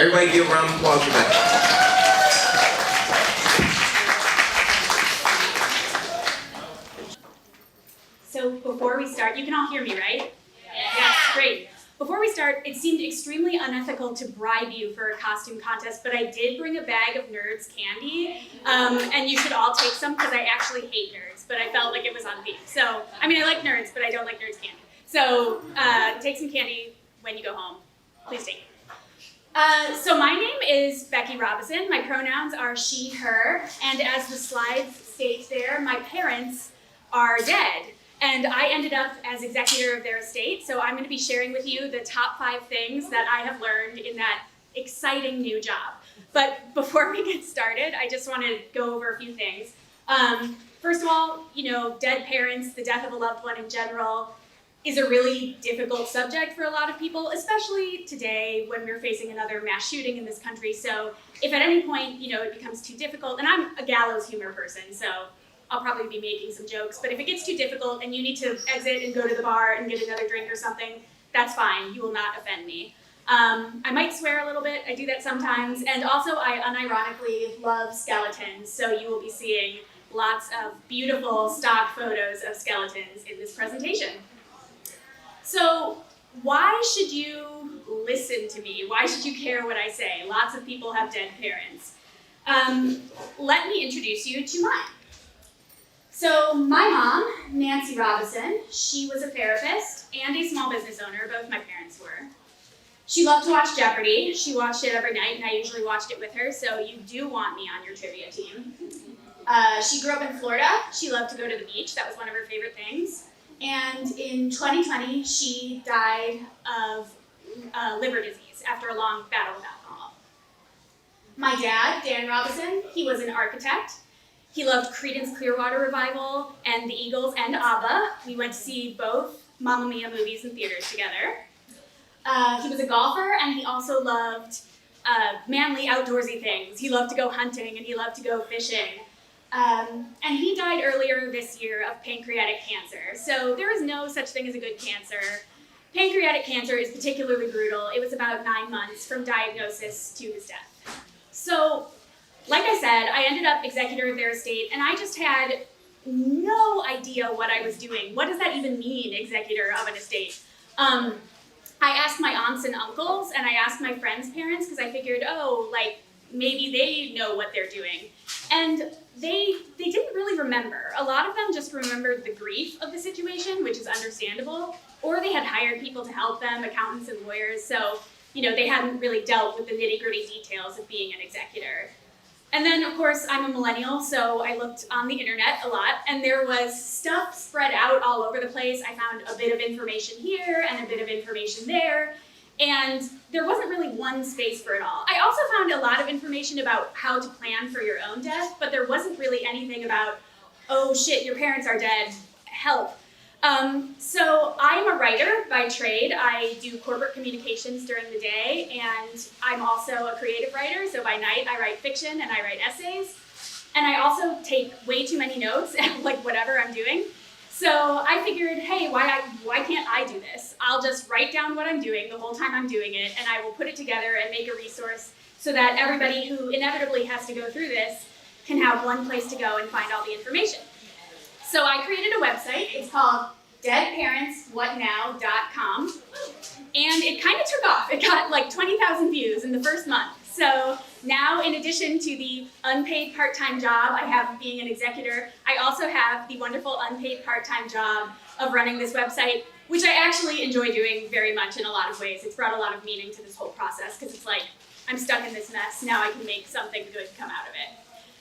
Everybody give a round of applause for that. So before we start, you can all hear me, right? Yes, great. Before we start, it seemed extremely unethical to bribe you for a costume contest, but I did bring a bag of Nerds candy, and you should all take some because I actually hate Nerds, but I felt like it was on theme. So, I mean, I like Nerds, but I don't like Nerds candy. So, take some candy when you go home. Please take it. So my name is Becky Robison. My pronouns are she, her, and as the slides state there, my parents are dead. And I ended up as executor of their estate, so I'm going to be sharing with you the top 5 things that I have learned in that exciting new job. But before we get started, I just want to go over a few things. First of all, dead parents, the death of a loved one in general, is a really difficult subject for a lot of people, especially today when we're facing another mass shooting in this country. So if at any point, it becomes too difficult, and I'm a gallows humor person, so I'll probably be making some jokes, but if it gets too difficult and you need to exit and go to the bar and get another drink or something, that's fine. You will not offend me. I might swear a little bit. I do that sometimes. And also, I unironically love skeletons, so you will be seeing lots of beautiful stock photos of skeletons in this presentation. So why should you listen to me? Why should you care what I say? Lots of people have dead parents. Let me introduce you to mine. So my mom, Nancy Robison, she was a therapist and a small business owner. Both my parents were. She loved to watch Jeopardy. She watched it every night, and I usually watched it with her, so you do want me on your trivia team. She grew up in Florida. She loved to go to the beach. That was one of her favorite things. And in 2020, she died of liver disease after a long battle with alcohol. My dad, Dan Robison, he was an architect. He loved Creedence Clearwater Revival and the Eagles and ABBA. We went to see both Mamma Mia movies in theaters together. He was a golfer, and he also loved manly outdoorsy things. He loved to go hunting, and he loved to go fishing. And he died earlier this year of pancreatic cancer. So there is no such thing as a good cancer. Pancreatic cancer is particularly brutal. It was about 9 months from diagnosis to his death. So, like I said, I ended up executor of their estate, and I just had no idea what I was doing. What does that even mean, executor of an estate? I asked my aunts and uncles, and I asked my friends' parents, because I figured, maybe they know what they're doing. And they didn't really remember. A lot of them just remembered the grief of the situation, which is understandable, or they had hired people to help them, accountants and lawyers, so they hadn't really dealt with the nitty-gritty details of being an executor. And then, of course, I'm a millennial, so I looked on the internet a lot, and there was stuff spread out all over the place. I found a bit of information here and a bit of information there, and there wasn't really one space for it all. I also found a lot of information about how to plan for your own death, but there wasn't really anything about, oh shit, your parents are dead, help. So I'm a writer by trade. I do corporate communications during the day, and I'm also a creative writer, so by night I write fiction and I write essays. And I also take way too many notes, like whatever I'm doing. So I figured, hey, why can't I do this? I'll just write down what I'm doing the whole time I'm doing it, and I will put it together and make a resource so that everybody who inevitably has to go through this can have one place to go and find all the information. So I created a website. It's called deadparentswhatnow.com, and it kind of took off. It got like 20,000 views in the first month. So now, in addition to the unpaid part-time job I have being an executor, I also have the wonderful unpaid part-time job of running this website, which I actually enjoy doing very much in a lot of ways. It's brought a lot of meaning to this whole process, because it's like, I'm stuck in this mess, now I can make something good come out of it.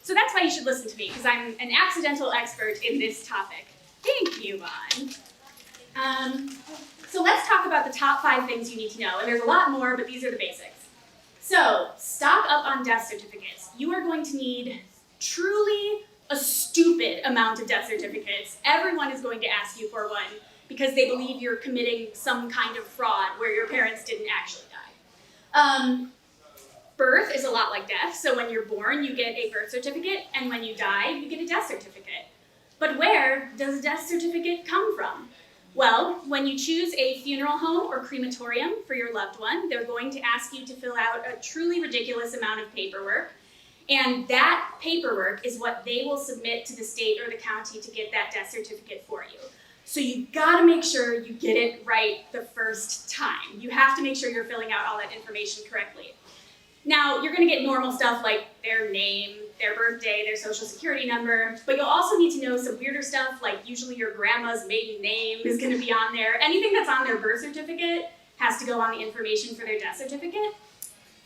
So that's why you should listen to me, because I'm an accidental expert in this topic. Thank you, Vaughn. So let's talk about the top 5 things you need to know. And there's a lot more, but these are the basics. So, stock up on death certificates. You are going to need truly a stupid amount of death certificates. Everyone is going to ask you for one because they believe you're committing some kind of fraud where your parents didn't actually die. Birth is a lot like death. So when you're born, you get a birth certificate, and when you die, you get a death certificate. But where does a death certificate come from? Well, when you choose a funeral home or crematorium for your loved one, they're going to ask you to fill out a truly ridiculous amount of paperwork. And that paperwork is what they will submit to the state or the county to get that death certificate for you. So you gotta make sure you get it right the first time. You have to make sure you're filling out all that information correctly. Now, you're gonna get normal stuff like their name, their birthday, their social security number, but you'll also need to know some weirder stuff like usually your grandma's maiden name is gonna be on there. Anything that's on their birth certificate has to go on the information for their death certificate.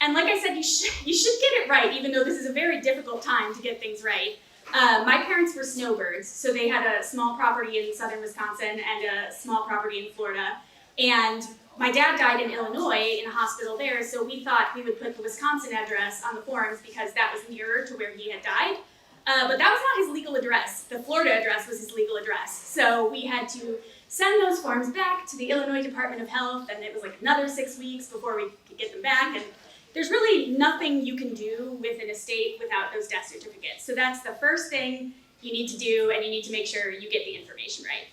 And like I said, you should get it right, even though this is a very difficult time to get things right. My parents were snowbirds, so they had a small property in southern Wisconsin and a small property in Florida. And my dad died in Illinois in a hospital there, so we thought we would put the Wisconsin address on the forms because that was nearer to where he had died. But that was not his legal address. The Florida address was his legal address. So we had to send those forms back to the Illinois Department of Health, and it was like another 6 weeks before we could get them back. And there's really nothing you can do with an estate without those death certificates. So that's the first thing you need to do, and you need to make sure you get the information right.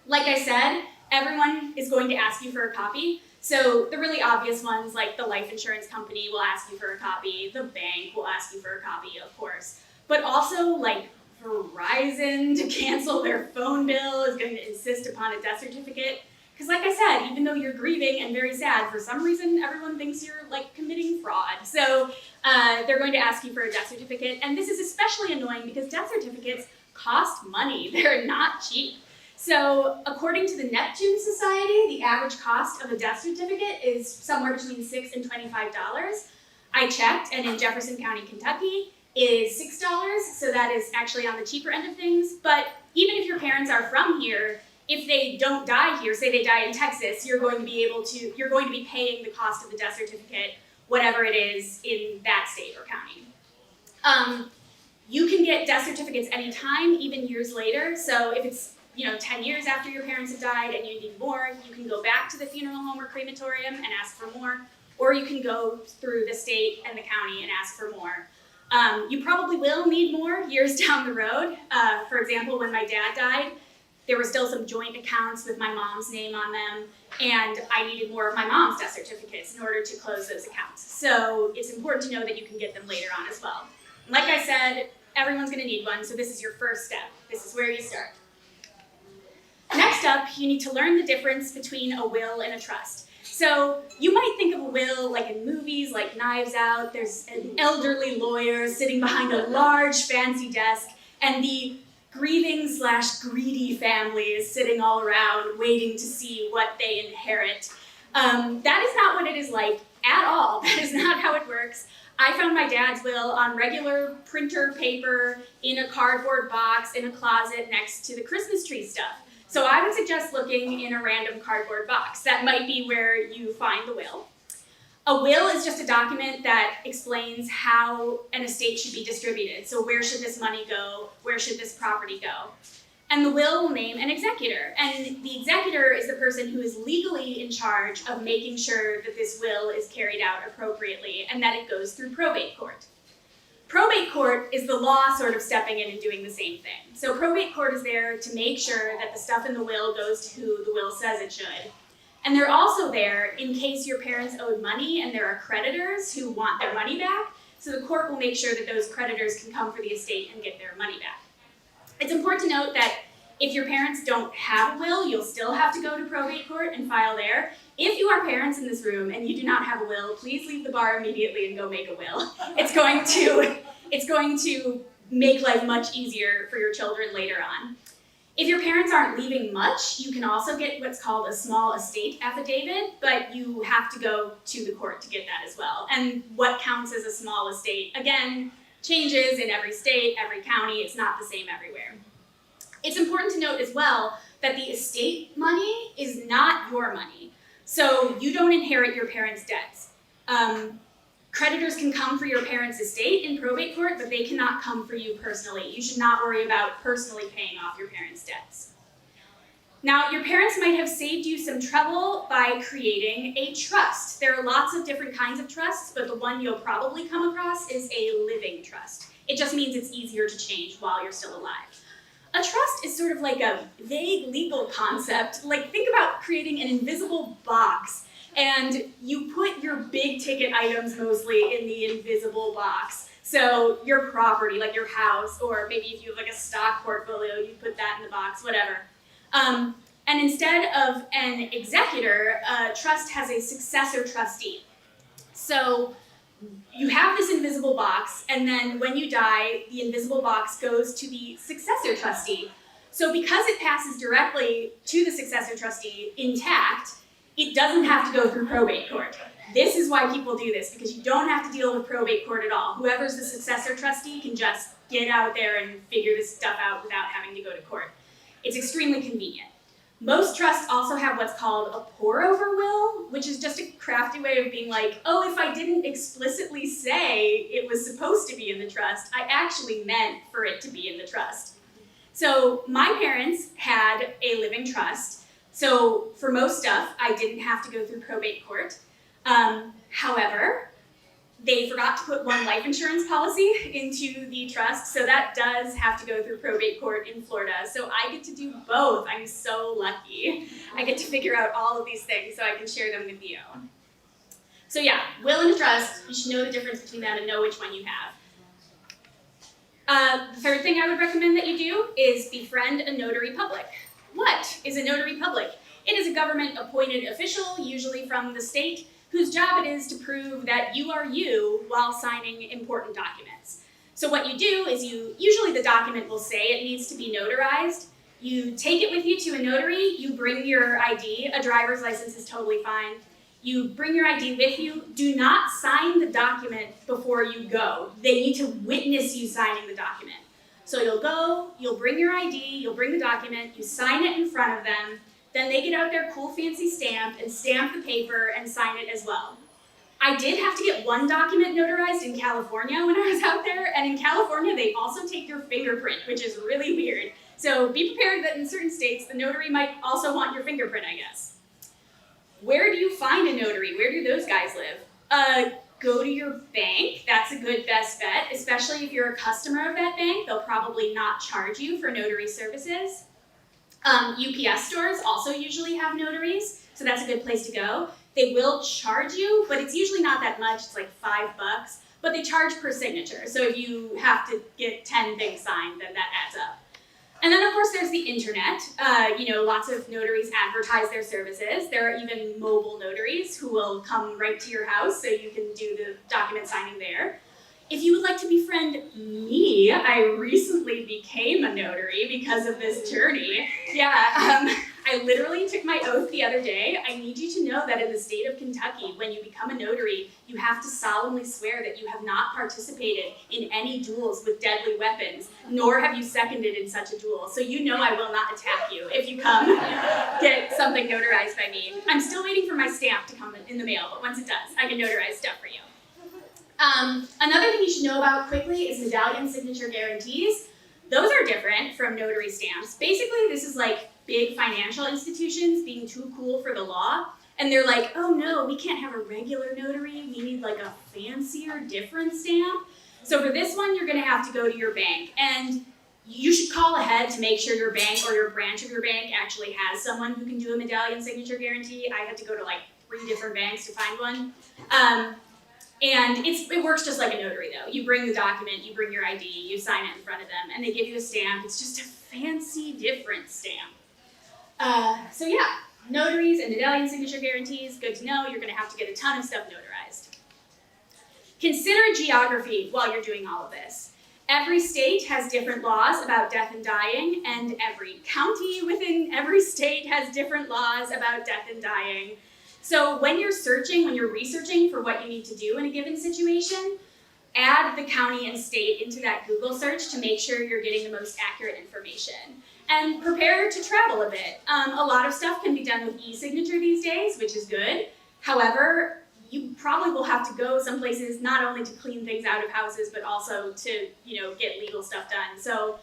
Like I said, everyone is going to ask you for a copy. So the really obvious ones, like the life insurance company will ask you for a copy, the bank will ask you for a copy, of course. But also, like Verizon, to cancel their phone bill, is going to insist upon a death certificate. Because like I said, even though you're grieving and very sad, for some reason everyone thinks you're like committing fraud. So they're going to ask you for a death certificate. And this is especially annoying because death certificates cost money. They're not cheap. So according to the Neptune Society, the average cost of a death certificate is somewhere between $6 and $25. I checked, and in Jefferson County, Kentucky, is $6. So that is actually on the cheaper end of things. But even if your parents are from here, if they don't die here, say they die in Texas, you're going to be paying the cost of the death certificate, whatever it is in that state or county. You can get death certificates anytime, even years later. So if it's 10 years after your parents have died and you need more, you can go back to the funeral home or crematorium and ask for more, or you can go through the state and the county and ask for more. You probably will need more years down the road. For example, when my dad died, there were still some joint accounts with my mom's name on them, and I needed more of my mom's death certificates in order to close those accounts. So it's important to know that you can get them later on as well. And like I said, everyone's going to need one, so this is your first step. This is where you start. Next up, you need to learn the difference between a will and a trust. So you might think of a will like in movies like Knives Out. There's an elderly lawyer sitting behind a large fancy desk, and the grieving/greedy family is sitting all around waiting to see what they inherit. That is not what it is like at all. That is not how it works. I found my dad's will on regular printer paper in a cardboard box in a closet next to the Christmas tree stuff. So I would suggest looking in a random cardboard box. That might be where you find the will. A will is just a document that explains how an estate should be distributed. So where should this money go? Where should this property go? And the will name an executor. And the executor is the person who is legally in charge of making sure that this will is carried out appropriately and that it goes through probate court. Probate court is the law sort of stepping in and doing the same thing. So probate court is there to make sure that the stuff in the will goes to who the will says it should. And they're also there in case your parents owed money and there are creditors who want their money back. So the court will make sure that those creditors can come for the estate and get their money back. It's important to note that if your parents don't have a will, you'll still have to go to probate court and file there. If you are parents in this room and you do not have a will, please leave the bar immediately and go make a will. It's going to make life much easier for your children later on. If your parents aren't leaving much, you can also get what's called a small estate affidavit, but you have to go to the court to get that as well. And what counts as a small estate, again, changes in every state, every county. It's not the same everywhere. It's important to note as well that the estate money is not your money. So you don't inherit your parents' debts. Creditors can come for your parents' estate in probate court, but they cannot come for you personally. You should not worry about personally paying off your parents' debts. Now, your parents might have saved you some trouble by creating a trust. There are lots of different kinds of trusts, but the one you'll probably come across is a living trust. It just means it's easier to change while you're still alive. A trust is sort of like a vague legal concept. Like, think about creating an invisible box, and you put your big ticket items mostly in the invisible box. So your property, like your house, or maybe if you have like a stock portfolio, you put that in the box, whatever. And instead of an executor, a trust has a successor trustee. So you have this invisible box, and then when you die, the invisible box goes to the successor trustee. So because it passes directly to the successor trustee intact, it doesn't have to go through probate court. This is why people do this, because you don't have to deal with probate court at all. Whoever's the successor trustee can just get out there and figure this stuff out without having to go to court. It's extremely convenient. Most trusts also have what's called a pour-over will, which is just a crafty way of being like, oh, if I didn't explicitly say it was supposed to be in the trust, I actually meant for it to be in the trust. So my parents had a living trust, so for most stuff, I didn't have to go through probate court. However, they forgot to put one life insurance policy into the trust, so that does have to go through probate court in Florida. So I get to do both. I'm so lucky. I get to figure out all of these things so I can share them with you. So yeah, will and a trust, you should know the difference between them and know which one you have. The third thing I would recommend that you do is befriend a notary public. What is a notary public? It is a government-appointed official, usually from the state, whose job it is to prove that you are you while signing important documents. So what you do is usually the document will say it needs to be notarized. You take it with you to a notary, you bring your ID, a driver's license is totally fine. You bring your ID with you. Do not sign the document before you go. They need to witness you signing the document. So you'll go, you'll bring your ID, you'll bring the document, you sign it in front of them, then they get out their cool fancy stamp and stamp the paper and sign it as well. I did have to get one document notarized in California when I was out there, and in California they also take your fingerprint, which is really weird. So be prepared that in certain states the notary might also want your fingerprint, I guess. Where do you find a notary? Where do those guys live? Go to your bank. That's a good best bet, especially if you're a customer of that bank. They'll probably not charge you for notary services. UPS stores also usually have notaries, so that's a good place to go. They will charge you, but it's usually not that much. It's like $5, but they charge per signature. So if you have to get 10 things signed, then that adds up. And then of course there's the internet. Lots of notaries advertise their services. There are even mobile notaries who will come right to your house so you can do the document signing there. If you would like to befriend me, I recently became a notary because of this journey. I literally took my oath the other day. I need you to know that in the state of Kentucky, when you become a notary, you have to solemnly swear that you have not participated in any duels with deadly weapons, nor have you seconded in such a duel. So you know I will not attack you if you come get something notarized by me. I'm still waiting for my stamp to come in the mail, but once it does, I can notarize stuff for you. Another thing you should know about quickly is medallion signature guarantees. Those are different from notary stamps. Basically, this is like big financial institutions being too cool for the law. And they're like, oh no, we can't have a regular notary. We need like a fancier, different stamp. So for this one, you're gonna have to go to your bank. And you should call ahead to make sure your bank or your branch of your bank actually has someone who can do a medallion signature guarantee. I had to go to like 3 different banks to find one. And it works just like a notary though. You bring the document, you bring your ID, you sign it in front of them, and they give you a stamp. It's just a fancy, different stamp. So yeah, notaries and medallion signature guarantees, good to know. You're gonna have to get a ton of stuff notarized. Consider geography while you're doing all of this. Every state has different laws about death and dying, and every county within every state has different laws about death and dying. So when you're researching for what you need to do in a given situation, add the county and state into that Google search to make sure you're getting the most accurate information. And prepare to travel a bit. A lot of stuff can be done with e-signature these days, which is good. However, you probably will have to go some places not only to clean things out of houses, but also to, get legal stuff done. So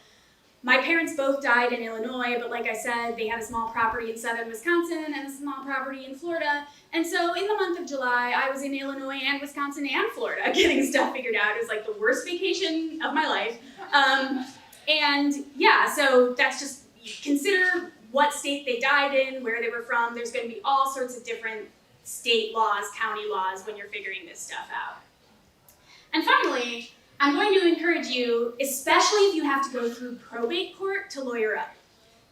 my parents both died in Illinois, but like I said, they had a small property in southern Wisconsin and a small property in Florida. And so in the month of July, I was in Illinois and Wisconsin and Florida getting stuff figured out. It was like the worst vacation of my life. And yeah, so that's just, consider what state they died in, where they were from. There's going to be all sorts of different state laws, county laws when you're figuring this stuff out. And finally, I'm going to encourage you, especially if you have to go through probate court, to lawyer up.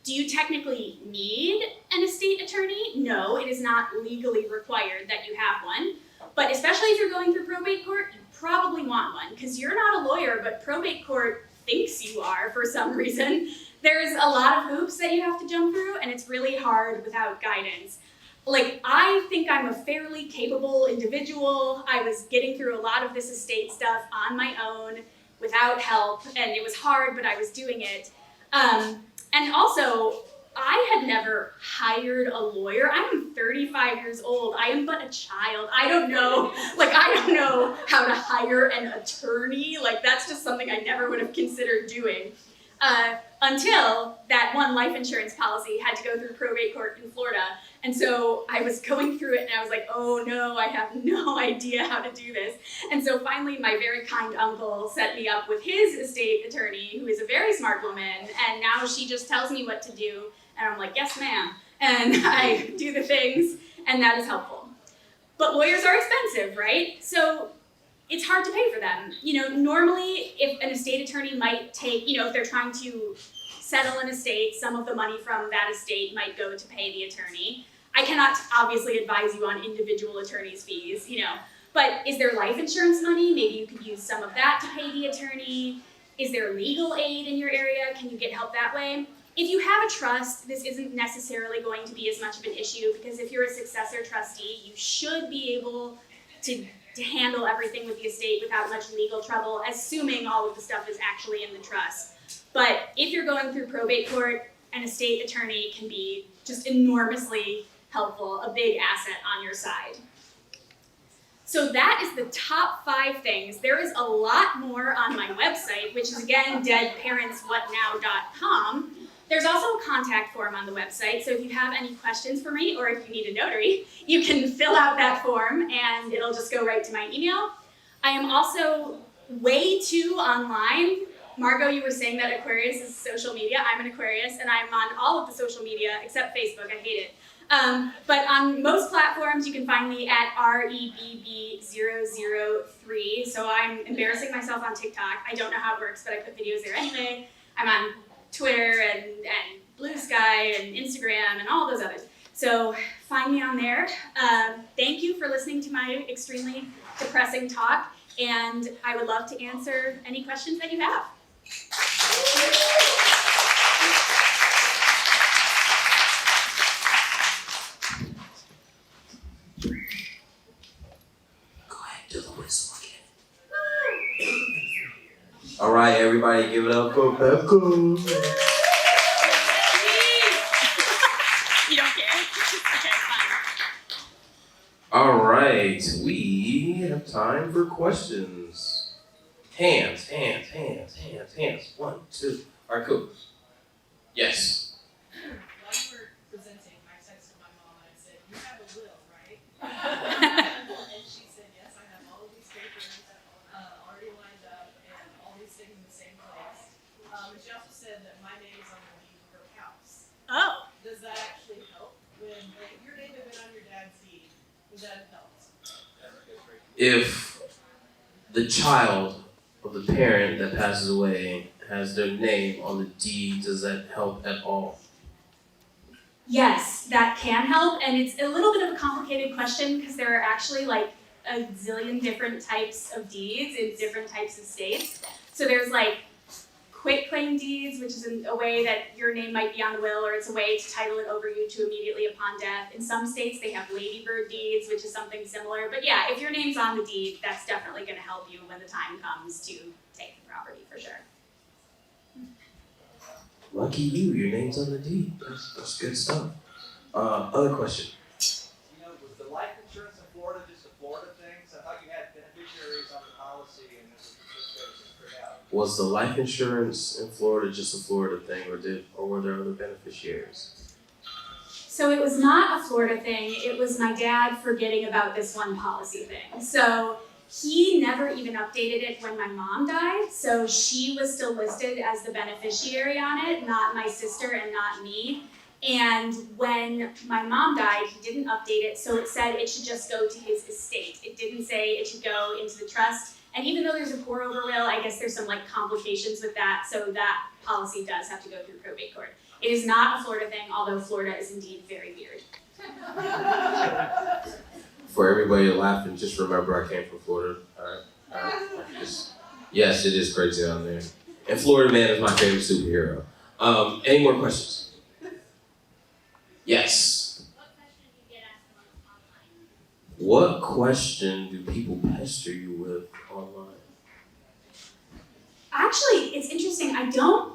Do you technically need an estate attorney? No, it is not legally required that you have one. But especially if you're going through probate court, you probably want one, because you're not a lawyer, but probate court thinks you are for some reason. There's a lot of hoops that you have to jump through, and it's really hard without guidance. Like, I think I'm a fairly capable individual. I was getting through a lot of this estate stuff on my own without help, and it was hard, but I was doing it. And also, I had never hired a lawyer. I'm 35 years old. I am but a child. I don't know how to hire an attorney. Like, that's just something I never would have considered doing. Until that one life insurance policy had to go through probate court in Florida. And so I was going through it and I was like, oh no, I have no idea how to do this. And so finally my very kind uncle set me up with his estate attorney, who is a very smart woman, and now she just tells me what to do. And I'm like, yes ma'am. And I do the things, and that is helpful. But lawyers are expensive, right? So it's hard to pay for them. Normally if an estate attorney might take, if they're trying to settle an estate, some of the money from that estate might go to pay the attorney. I cannot obviously advise you on individual attorney's fees, but is there life insurance money? Maybe you could use some of that to pay the attorney. Is there legal aid in your area? Can you get help that way? If you have a trust, this isn't necessarily going to be as much of an issue, because if you're a successor trustee, you should be able to handle everything with the estate without much legal trouble, assuming all of the stuff is actually in the trust. But if you're going through probate court, an estate attorney can be just enormously helpful, a big asset on your side. So that is the top 5 things. There is a lot more on my website, which is again deadparentswhatnow.com. There's also a contact form on the website, so if you have any questions for me or if you need a notary, you can fill out that form and it'll just go right to my email. I am also way too online. Margot, you were saying that Aquarius is social media. I'm an Aquarius and I'm on all of the social media except Facebook. I hate it. But on most platforms, you can find me at REBB003. So I'm embarrassing myself on TikTok. I don't know how it works, but I put videos there anyway. I'm on Twitter and Blue Sky and Instagram and all those others. So find me on there. Thank you for listening to my extremely depressing talk, and I would love to answer any questions that you have. Go ahead, do the whistle again. All right, everybody, give it up for Becca. You don't care? Okay, fine. All right, we have time for questions. Hands. 1, 2. All right, cool. Yes. While you were presenting, I texted my mom and I said, "You have a will, right?" And she said, "Yes, I have all of these papers already lined up and all these things in the same place." And she also said that my name is on the deed of her house. Oh. Does that actually help? When your name had been on your dad's deed, does that help? If the child of the parent that passes away has their name on the deed, does that help at all? Yes, that can help, and it's a little bit of a complicated question because there are actually like a zillion different types of deeds in different types of states. So there's like quitclaim deeds, which is a way that your name might be on the will, or it's a way to title it over you to immediately upon death. In some states, they have ladybird deeds, which is something similar. But yeah, if your name's on the deed, that's definitely going to help you when the time comes to take the property, for sure. Lucky you, your name's on the deed. That's good stuff. Other question. Was the life insurance in Florida just a Florida thing? So I thought you had beneficiaries on the policy and this was figured out. Was the life insurance in Florida just a Florida thing, or were there other beneficiaries? So it was not a Florida thing. It was my dad forgetting about this one policy thing. So he never even updated it when my mom died, so she was still listed as the beneficiary on it, not my sister and not me. And when my mom died, he didn't update it, so it said it should just go to his estate. It didn't say it should go into the trust. And even though there's a pour-over will, I guess there's some like complications with that, so that policy does have to go through probate court. It is not a Florida thing, although Florida is indeed very weird. For everybody laughing, just remember I came from Florida. Alright. Yes, it is crazy out there. And Florida Man is my favorite superhero. Any more questions? Yes. What question do people pester you with online? Actually, it's interesting. I don't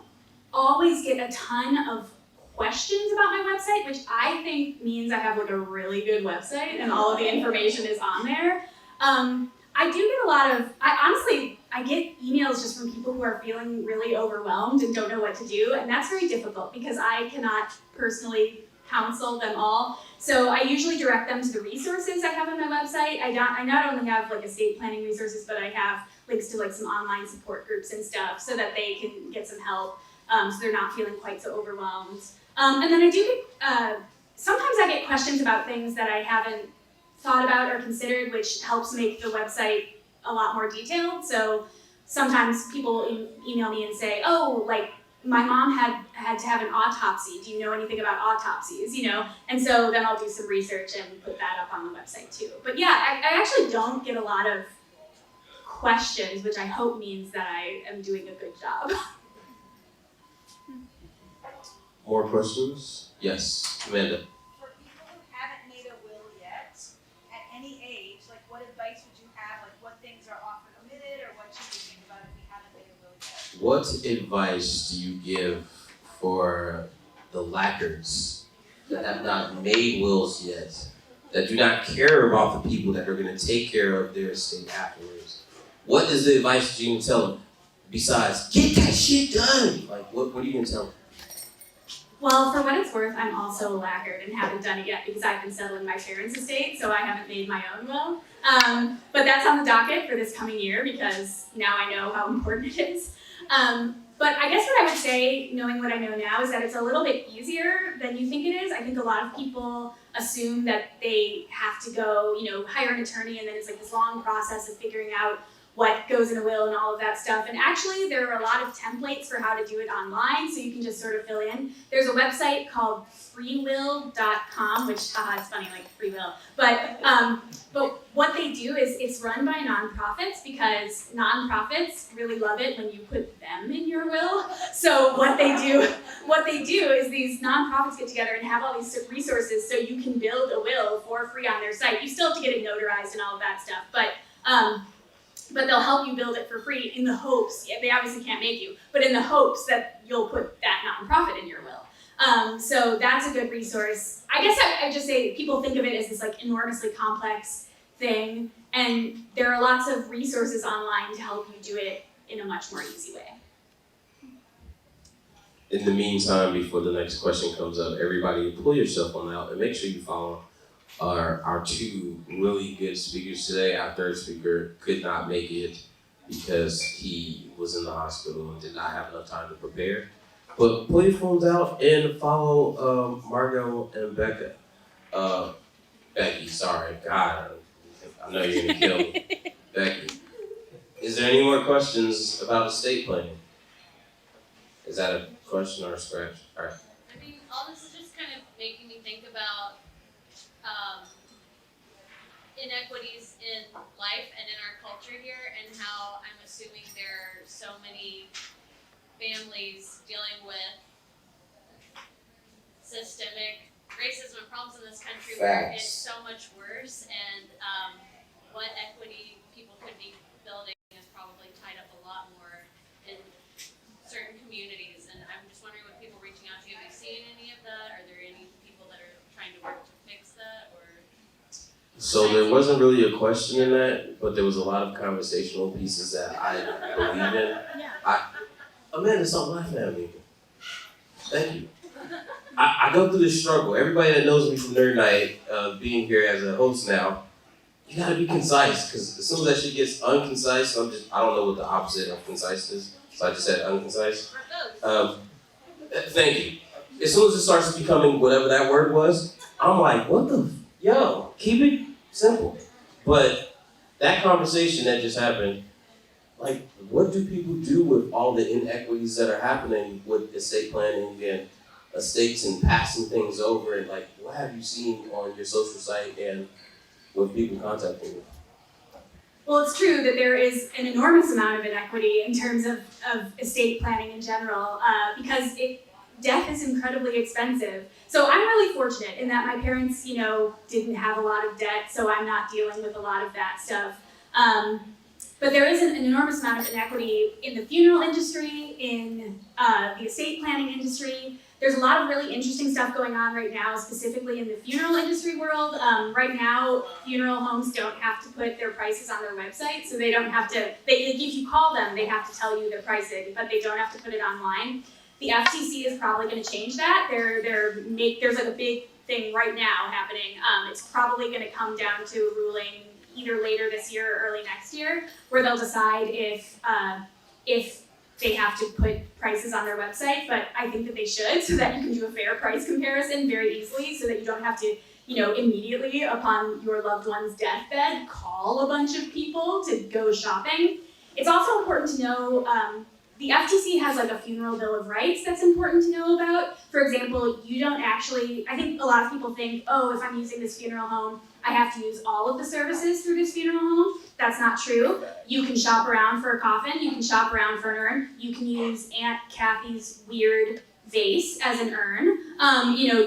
always get a ton of questions about my website, which I think means I have like a really good website and all of the information is on there. I do get a lot of, I get emails just from people who are feeling really overwhelmed and don't know what to do, and that's very difficult because I cannot personally counsel them all. So I usually direct them to the resources I have on my website. I not only have like estate planning resources, but I have links to like some online support groups and stuff so that they can get some help, so they're not feeling quite so overwhelmed. And then I do get, sometimes I get questions about things that I haven't thought about or considered, which helps make the website a lot more detailed. So sometimes people email me and say, oh, like my mom had to have an autopsy. Do you know anything about autopsies? You know, and so then I'll do some research and put that up on the website too. But yeah, I actually don't get a lot of questions, which I hope means that I am doing a good job. More questions? Yes, Amanda. For people who haven't made a will yet, at any age, like what advice would you have? Like what things are often omitted, or what should we think about if we haven't made a will yet? What advice do you give for the lacquers that have not made wills yet, that do not care about the people that are going to take care of their estate afterwards? What is the advice that you can tell them besides, get that shit done? Like, what are you going to tell them? Well, for what it's worth, I'm also a laggard and haven't done it yet because I've been settling my parents' estate, so I haven't made my own will. But that's on the docket for this coming year because now I know how important it is. But I guess what I would say, knowing what I know now, is that it's a little bit easier than you think it is. I think a lot of people assume that they have to go, hire an attorney, and then it's like this long process of figuring out what goes in a will and all of that stuff. And actually, there are a lot of templates for how to do it online, so you can just sort of fill in. There's a website called freewill.com, which, haha, it's funny, like free will. But what they do is it's run by nonprofits because nonprofits really love it when you put them in your will. So what they do is these nonprofits get together and have all these resources so you can build a will for free on their site. You still have to get it notarized and all of that stuff, but they'll help you build it for free in the hopes, they obviously can't make you, but in the hopes that you'll put that nonprofit in your will. So that's a good resource. I guess I'd just say people think of it as this like enormously complex thing, and there are lots of resources online to help you do it in a much more easy way. In the meantime, before the next question comes up, everybody pull your cell phone out and make sure you follow our two really good speakers today. Our third speaker could not make it because he was in the hospital and did not have enough time to prepare. But pull your phones out and follow Margot and Becca. Becky, sorry, God, I know you're gonna kill me. Becky, is there any more questions about estate planning? Is that a question or a scratch? All right. I mean, all this is just kind of making me think about inequities in life and in our culture here, and how I'm assuming there are so many families dealing with systemic racism and problems in this country where it's so much worse, and what equity people could be building is probably tied up a lot more in certain communities. And I'm just wondering, with people reaching out to you, have you seen any of that? Are there any people that are trying to work to fix that? Or So there wasn't really a question in that, but there was a lot of conversational pieces that I believe in. Yeah. Amanda, stop laughing at me. Thank you. I go through this struggle. Everybody that knows me from Nerd Night, being here as a host now, you gotta be concise, because as soon as that shit gets unconcise, I don't know what the opposite of concise is, so I just said unconcise. Thank you. As soon as it starts becoming whatever that word was, I'm like, what the, yo, keep it simple. But that conversation that just happened, like, what do people do with all the inequities that are happening with estate planning and estates and passing things over, and like, what have you seen on your social site and with people contacting you? Well, it's true that there is an enormous amount of inequity in terms of estate planning in general, because death is incredibly expensive. So I'm really fortunate in that my parents, didn't have a lot of debt, so I'm not dealing with a lot of that stuff. But there is an enormous amount of inequity in the funeral industry, in the estate planning industry. There's a lot of really interesting stuff going on right now, specifically in the funeral industry world. Right now, funeral homes don't have to put their prices on their website, so they don't have to, if you call them, they have to tell you their pricing, but they don't have to put it online. The FTC is probably going to change that. There's like a big thing right now happening. It's probably going to come down to a ruling either later this year or early next year, where they'll decide if they have to put prices on their website, but I think that they should, so that you can do a fair price comparison very easily, so that you don't have to, immediately upon your loved one's deathbed, call a bunch of people to go shopping. It's also important to know, the FTC has like a funeral bill of rights that's important to know about. For example, I think a lot of people think, oh, if I'm using this funeral home, I have to use all of the services through this funeral home. That's not true. You can shop around for a coffin, you can shop around for an urn, you can use Aunt Kathy's weird vase as an urn.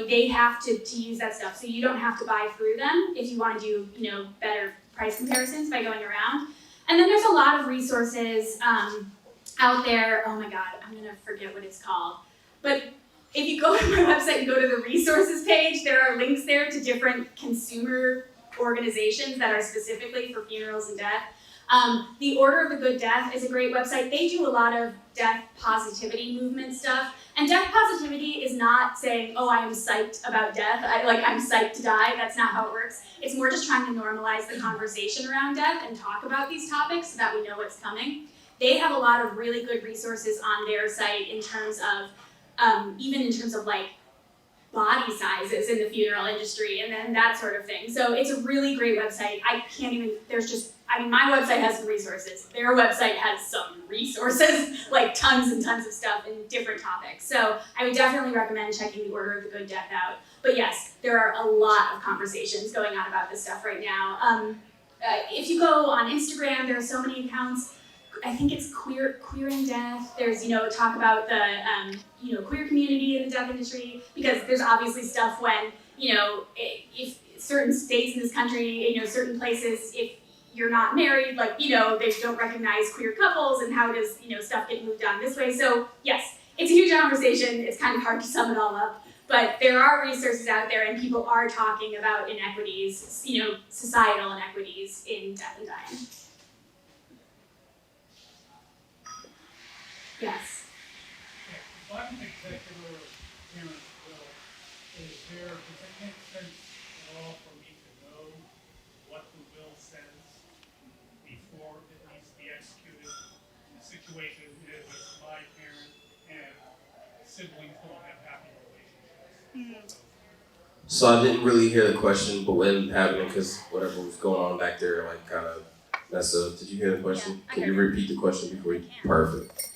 They have to use that stuff, so you don't have to buy through them if you want to do, better price comparisons by going around. And then there's a lot of resources out there. Oh my God, I'm gonna forget what it's called. But if you go to my website and go to the resources page, there are links there to different consumer organizations that are specifically for funerals and death. The Order of the Good Death is a great website. They do a lot of death positivity movement stuff. And death positivity is not saying, oh, I am psyched about death. I'm psyched to die. That's not how it works. It's more just trying to normalize the conversation around death and talk about these topics so that we know what's coming. They have a lot of really good resources on their site in terms of, even in terms of like body sizes in the funeral industry and then that sort of thing. So it's a really great website. My website has some resources. Their website has some resources, like tons and tons of stuff in different topics. So I would definitely recommend checking the Order of the Good Death out. But yes, there are a lot of conversations going on about this stuff right now. If you go on Instagram, there are so many accounts. I think it's queer in death. There's, talk about the, queer community in the death industry, because there's obviously stuff when, if certain states in this country, certain places, if you're not married, they don't recognize queer couples, and how does, stuff get moved on this way. So yes, it's a huge conversation. It's kind of hard to sum it all up, but there are resources out there and people are talking about inequities, societal inequities in death and dying. Yes. If I'm an executor of parent will, does it make sense at all for me to know what the will says before it needs to be executed? The situation is it's my parent and siblings don't have happy relationships. So I didn't really hear the question, but what ended up happening, because whatever was going on back there, kind of messed up. Did you hear the question? Yeah, Can you repeat the question before you? Perfect.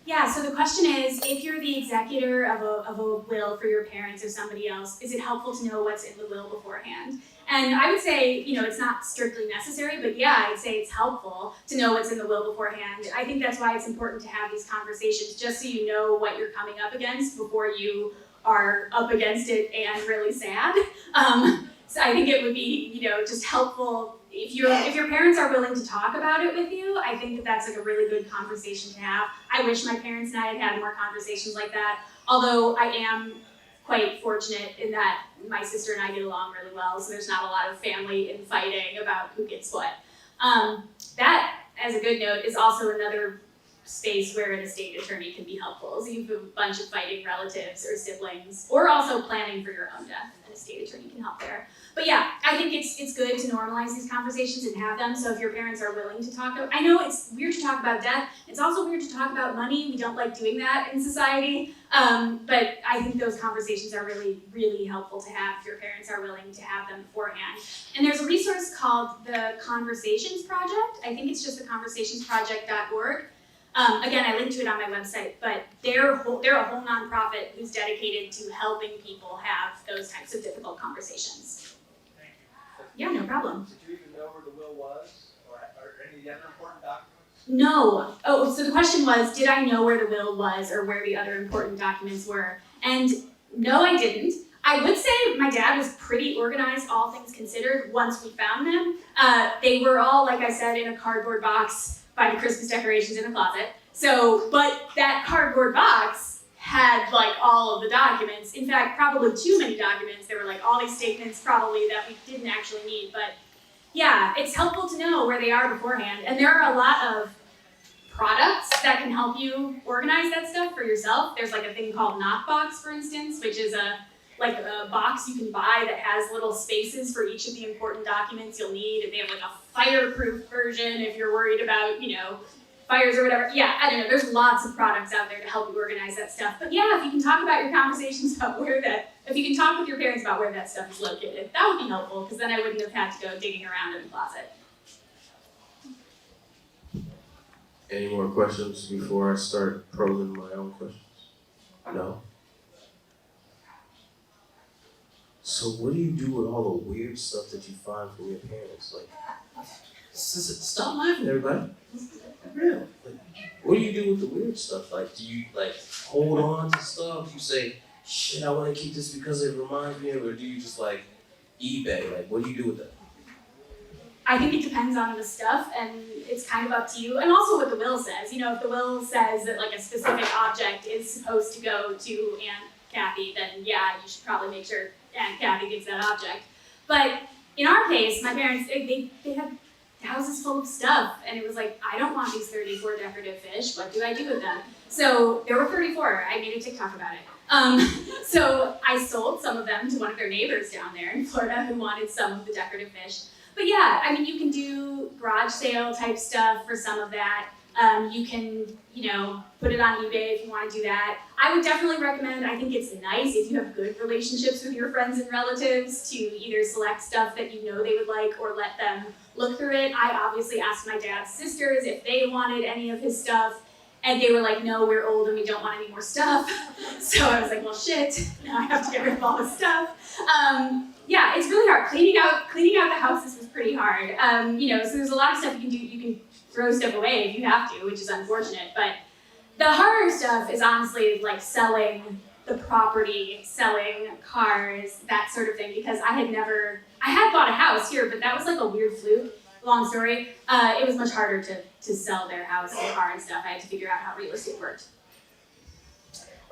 Yeah, so the question is, if you're the executor of a will for your parents or somebody else, is it helpful to know what's in the will beforehand? And I would say, it's not strictly necessary, but yeah, I'd say it's helpful to know what's in the will beforehand. I think that's why it's important to have these conversations, just so you know what you're coming up against before you are up against it and really sad. So I think it would be, just helpful if your parents are willing to talk about it with you. I think that's like a really good conversation to have. I wish my parents and I had more conversations like that. Although I am quite fortunate in that my sister and I get along really well, so there's not a lot of family infighting about who gets what. That, as a good note, is also another space where an estate attorney can be helpful. So you have a bunch of fighting relatives or siblings, or also planning for your own death, an estate attorney can help there. But yeah, I think it's good to normalize these conversations and have them. So if your parents are willing to talk about, I know it's weird to talk about death. It's also weird to talk about money. We don't like doing that in society. But I think those conversations are really, really helpful to have if your parents are willing to have them beforehand. And there's a resource called the Conversations Project. I think it's just theconversationsproject.org. Again, I linked to it on my website, but they're a whole nonprofit who's dedicated to helping people have those types of difficult conversations. Thank you. Yeah, no problem. Did you even know where the will was, or any of the other important documents? No. Oh, so the question was, did I know where the will was or where the other important documents were? And no, I didn't. I would say my dad was pretty organized, all things considered, once we found them. They were all, like I said, in a cardboard box by the Christmas decorations in the closet. So, but that cardboard box had like all of the documents. In fact, probably too many documents. There were like all these statements probably that we didn't actually need. But yeah, it's helpful to know where they are beforehand. And there are a lot of products that can help you organize that stuff for yourself. There's like a thing called Knockbox, for instance, which is a box you can buy that has little spaces for each of the important documents you'll need, and they have like a fireproof version if you're worried about, fires or whatever. Yeah, I don't know, there's lots of products out there to help you organize that stuff. But yeah, if you can talk about your conversations about if you can talk with your parents about where that stuff is located, that would be helpful, because then I wouldn't have had to go digging around in the closet. Any more questions before I start probing my own questions? No? So what do you do with all the weird stuff that you find from your parents? Like, stop laughing, everybody. Real. Like, what do you do with the weird stuff? Like, do you hold on to stuff? You say, shit, I want to keep this because it reminds me of, or do you just eBay? Like, what do you do with that? I think it depends on the stuff, and it's kind of up to you, and also what the will says. If the will says that a specific object is supposed to go to Aunt Kathy, then yeah, you should probably make sure Aunt Kathy gets that object. But in our case, my parents, they had houses full of stuff, and it was I don't want these 34 decorative fish. What do I do with them? So there were 34. I made a TikTok about it. So I sold some of them to one of their neighbors down there in Florida who wanted some of the decorative fish. But yeah, you can do garage sale type stuff for some of that. You can, put it on eBay if you want to do that. I would definitely recommend, I think it's nice if you have good relationships with your friends and relatives to either select stuff that you know they would like or let them look through it. I obviously asked my dad's sisters if they wanted any of his stuff, and they were like, no, we're old and we don't want any more stuff. So I was like, well, shit, now I have to get rid of all the stuff. Yeah, it's really hard. Cleaning out the houses was pretty hard. So there's a lot of stuff you can do. You can throw stuff away if you have to, which is unfortunate. But the harder stuff is honestly selling the property, selling cars, that sort of thing. Because I had bought a house here, but that was a weird fluke. Long story. It was much harder to sell their house and car and stuff. I had to figure out how real estate worked.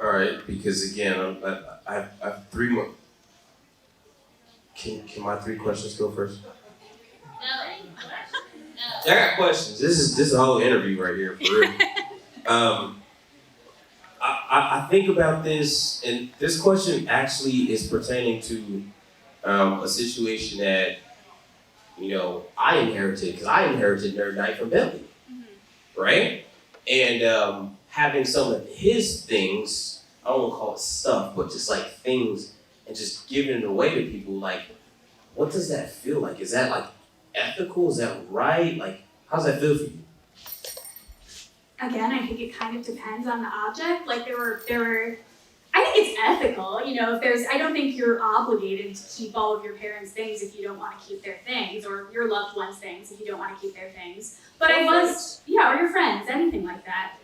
All right, because again, I have 3 more. Can my 3 questions go first? No. I got questions. This is a whole interview right here, for real. I think about this, and this question actually is pertaining to a situation that, I inherited, because I inherited Nerd Night from Becky, right? And having some of his things, I don't want to call it stuff, but just things, and just giving it away to people, what does that feel like? Is that ethical? Is that right? How's that feel for you? Again, I think it kind of depends on the object. There were, I think it's ethical, I don't think you're obligated to keep all of your parents' things if you don't want to keep their things, or your loved ones' things if you don't want to keep their things. But or your friends, anything like that.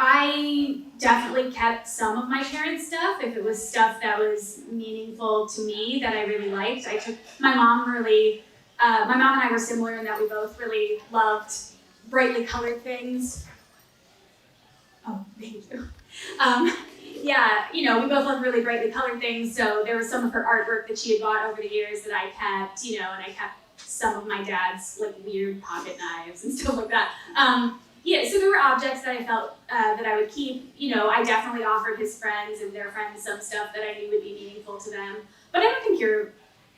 I definitely kept some of my parents' stuff if it was stuff that was meaningful to me that I really liked. My mom and I were similar in that we both really loved brightly colored things. Oh, thank you. We both loved really brightly colored things, so there was some of her artwork that she had bought over the years that I kept, and I kept some of my dad's weird pocket knives and stuff like that. Yeah, so there were objects that I felt that I would keep. You know, I definitely offered his friends and their friends some stuff that I knew would be meaningful to them. But I don't think you're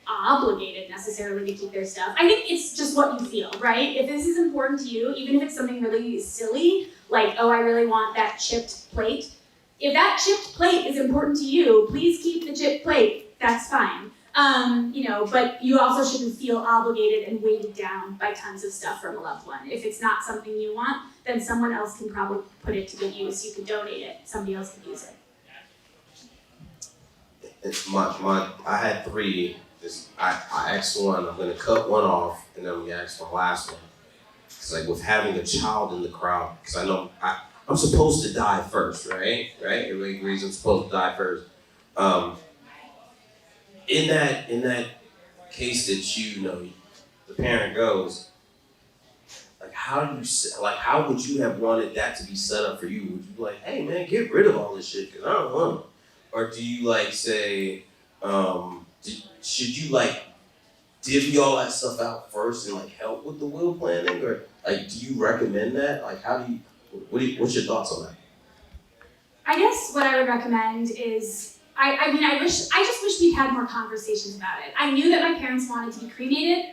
obligated necessarily to keep their stuff. I think it's just what you feel, right? If this is important to you, even if it's something really silly, like, oh, I really want that chipped plate. If that chipped plate is important to you, please keep the chipped plate. That's fine. You know, but you also shouldn't feel obligated and weighted down by tons of stuff from a loved one. If it's not something you want, then someone else can probably put it to good use. You can donate it. Somebody else can use it. It's I had three. I asked one, I'm gonna cut one off, and then I'm gonna ask my last one. It's like with having a child in the crowd, because I know I'm supposed to die first, right? Right? Everybody agrees I'm supposed to die first. In that case that you know, the parent goes, like how would you have wanted that to be set up for you? Would you be like, hey man, get rid of all this shit because I don't want it? Or do you like say, should you like divvy all that stuff out first and like help with the will planning, or like do you recommend that? Like what's your thoughts on that? I guess what I would recommend is, I just wish we'd had more conversations about it. I knew that my parents wanted to be cremated.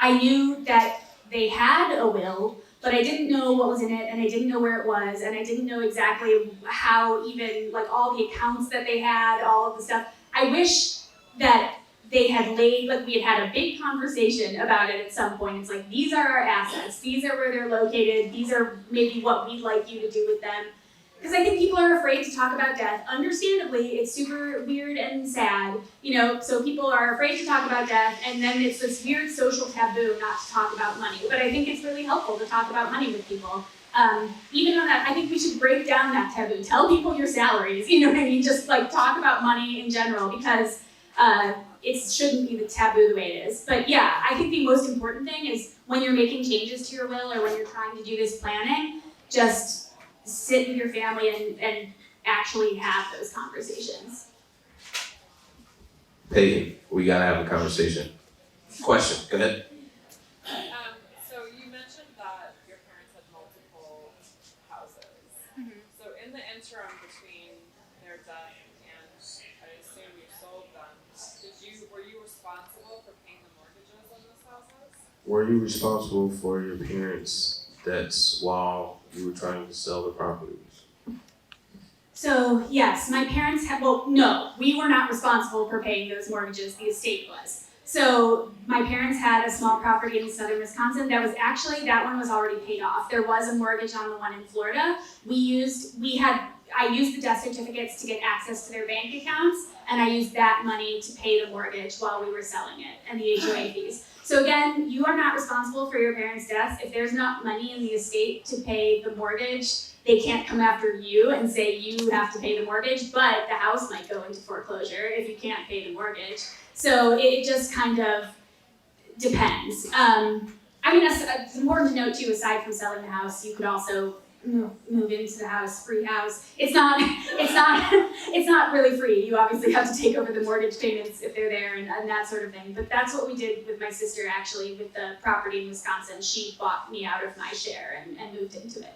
I knew that they had a will, but I didn't know what was in it, and I didn't know where it was, and I didn't know exactly how, even like all the accounts that they had, all of the stuff. I wish that they had we had a big conversation about it at some point. It's like, these are our assets, these are where they're located, these are maybe what we'd like you to do with them. Because I think people are afraid to talk about death. Understandably, it's super weird and sad, you know, so people are afraid to talk about death, and then it's this weird social taboo not to talk about money. But I think it's really helpful to talk about money with people. Even on that, I think we should break down that taboo. Tell people your salaries, you know what I mean? Just like talk about money in general, because it shouldn't be the taboo the way it is. But yeah, I think the most important thing is when you're making changes to your will or when you're trying to do this planning, just sit with your family and actually have those conversations. Peyton, we gotta have a conversation. Question, go ahead. So you mentioned that your parents had multiple houses. Mm-hmm. So in the interim between their death and I assume you sold them, were you responsible for paying the mortgages on those houses? Were you responsible for your parents' debts while you were trying to sell the properties? So yes, my parents no, we were not responsible for paying those mortgages, the estate was. So my parents had a small property in southern Wisconsin that one was already paid off. There was a mortgage on the one in Florida. I used the death certificates to get access to their bank accounts, and I used that money to pay the mortgage while we were selling it, and the HOA fees. So again, you are not responsible for your parents' deaths. If there's not money in the estate to pay the mortgage, they can't come after you and say you have to pay the mortgage, but the house might go into foreclosure if you can't pay the mortgage. So it just kind of depends. It's important to note too, aside from selling the house, you could also move into the house, free house. It's not really free. You obviously have to take over the mortgage payments if they're there and that sort of thing. But that's what we did with my sister actually with the property in Wisconsin. She bought me out of my share and moved into it.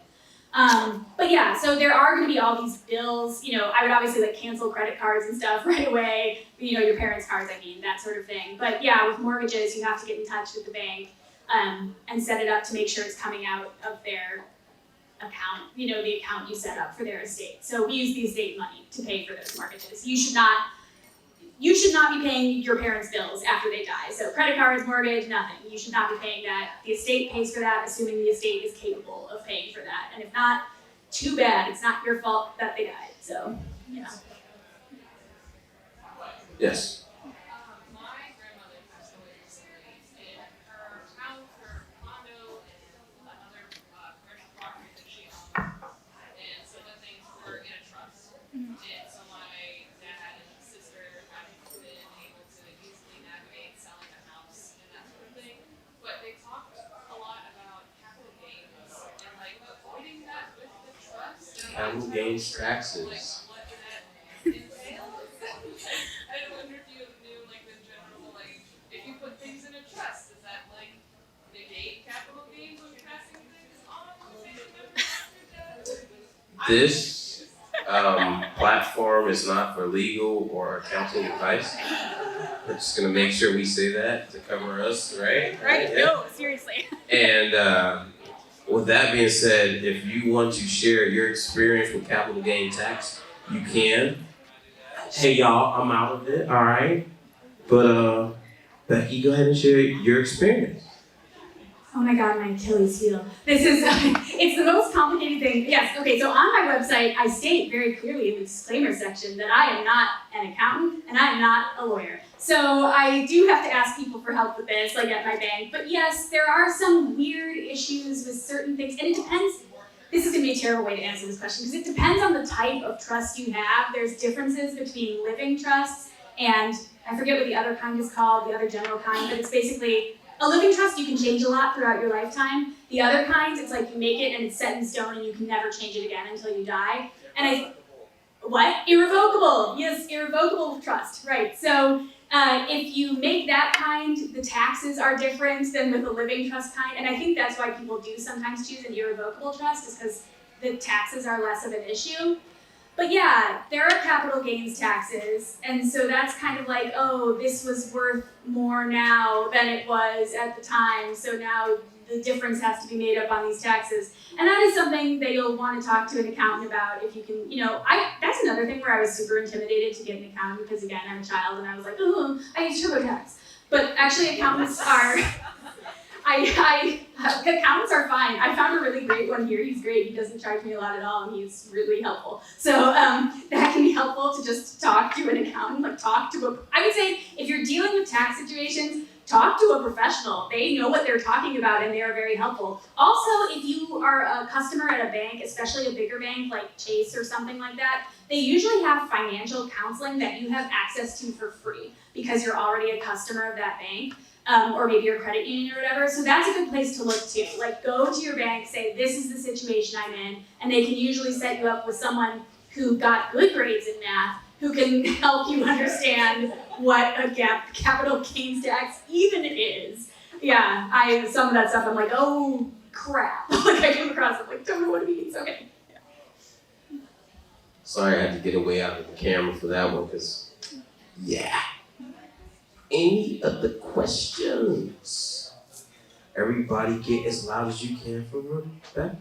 But yeah, so there are going to be all these bills. You know, I would obviously like cancel credit cards and stuff right away. You know, your parents' cards, that sort of thing. But yeah, with mortgages, you have to get in touch with the bank and set it up to make sure it's coming out of their account, the account you set up for their estate. So we use the estate money to pay for those mortgages. You should not be paying your parents' bills after they die. So credit cards, mortgage, nothing. You should not be paying that. The estate pays for that, assuming the estate is capable of paying for that. And if not, too bad. It's not your fault that they died. So, yeah. Yes. My grandmother passed away recently, and her house, her condo, and another commercial property that she owned, and some of the things were in a trust. And so my dad and sister haven't been able to easily navigate selling the house and that sort of thing. But they talked a lot about capital gains and like avoiding that with the trust. Capital gains taxes. Like what that entails. I wonder if you knew like the general if you put things in a trust, does that negate capital gains when you're passing things on to family members? This platform is not for legal or accounting advice. We're just gonna make sure we say that to cover us, right? Right? Yeah. No, seriously. And with that being said, if you want to share your experience with capital gain tax, you can. Hey y'all, I'm out of it, all right? But Becky, go ahead and share your experience. Oh my God, my Achilles heel. This is, it's the most complicated thing. Yes, okay, so on my website, I state very clearly in the disclaimer section that I am not an accountant and I am not a lawyer. So I do have to ask people for help with this, like at my bank. But yes, there are some weird issues with certain things, and it depends. This is gonna be a terrible way to answer this question because it depends on the type of trust you have. There's differences between living trusts and I forget what the other kind is called, the other general kind, but it's basically a living trust you can change a lot throughout your lifetime. The other kinds, it's like you make it and it's set in stone and you can never change it again until you die. And what? Irrevocable. Yes, irrevocable trust. Right. So if you make that kind, the taxes are different than with a living trust kind. And I think that's why people do sometimes choose an irrevocable trust, is because the taxes are less of an issue. But yeah, there are capital gains taxes, and so that's kind of like, oh, this was worth more now than it was at the time, so now the difference has to be made up on these taxes. And that is something that you'll want to talk to an accountant about if you can, that's another thing where I was super intimidated to get an accountant because, again, I'm a child and I was like, oh, I use TurboTax. But actually accountants are, accountants are fine. I found a really great one here. He's great. He doesn't charge me a lot at all, and he's really helpful. So that can be helpful to just talk to an accountant, I would say if you're dealing with tax situations, talk to a professional. They know what they're talking about, and they are very helpful. Also, if you are a customer at a bank, especially a bigger bank like Chase or something like that, they usually have financial counseling that you have access to for free because you're already a customer of that bank. Or maybe your credit union or whatever. So that's a good place to look to. Like, go to your bank, say, this is the situation I'm in, and they can usually set you up with someone who got good grades in math, who can help you understand what a capital gains tax even is. Yeah, some of that stuff I'm like, oh crap. Like I came across it, like, don't know what it means. Okay. Yeah. Sorry, I had to get away out of the camera for that one, because, yeah. Any other questions? Everybody get as loud as you can for Rebecca.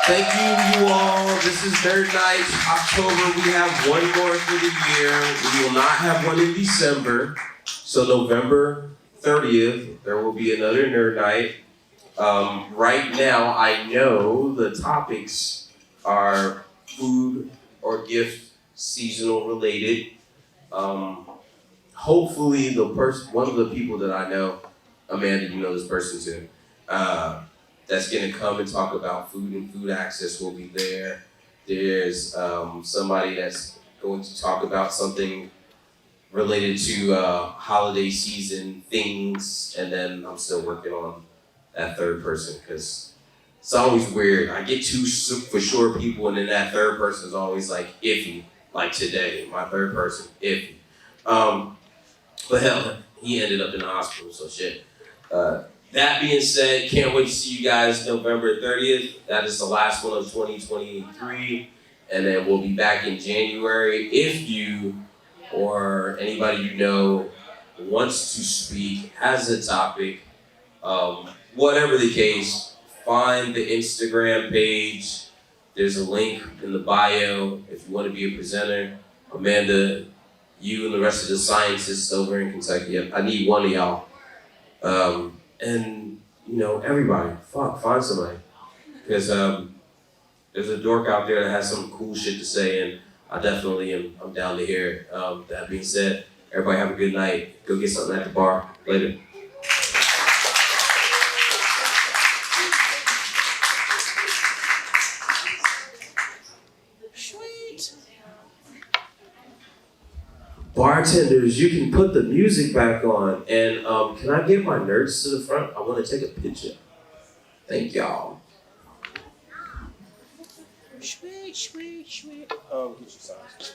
Thank you all. This is Nerd Night, October. We have one more for the year. We will not have one in December. So November 30th, there will be another Nerd Night. Right now, I know the topics are food or gift seasonal related. Hopefully one of the people that I know, Amanda, you know this person too, that's gonna come and talk about food and food access will be there. There's somebody that's going to talk about something related to holiday season things, and then I'm still working on that third person because it's always weird. I get two for sure people, and then that third person is always like iffy. Like today, my third person, iffy. But hell, he ended up in the hospital, so shit. That being said, can't wait to see you guys November 30th. That is the last one of 2023. And then we'll be back in January. If you or anybody you know wants to speak, has a topic, whatever the case, find the Instagram page. There's a link in the bio if you want to be a presenter. Amanda, you and the rest of the scientists over in Kentucky, I need one of y'all. And, everybody, find somebody. Because there's a dork out there that has some cool shit to say, and I definitely I'm down to hear it. That being said, everybody have a good night. Go get something at the bar. Later. Bartenders, you can put the music back on. And can I get my nerds to the front? I want to take a picture. Thank y'all. Sweet. Get your signs.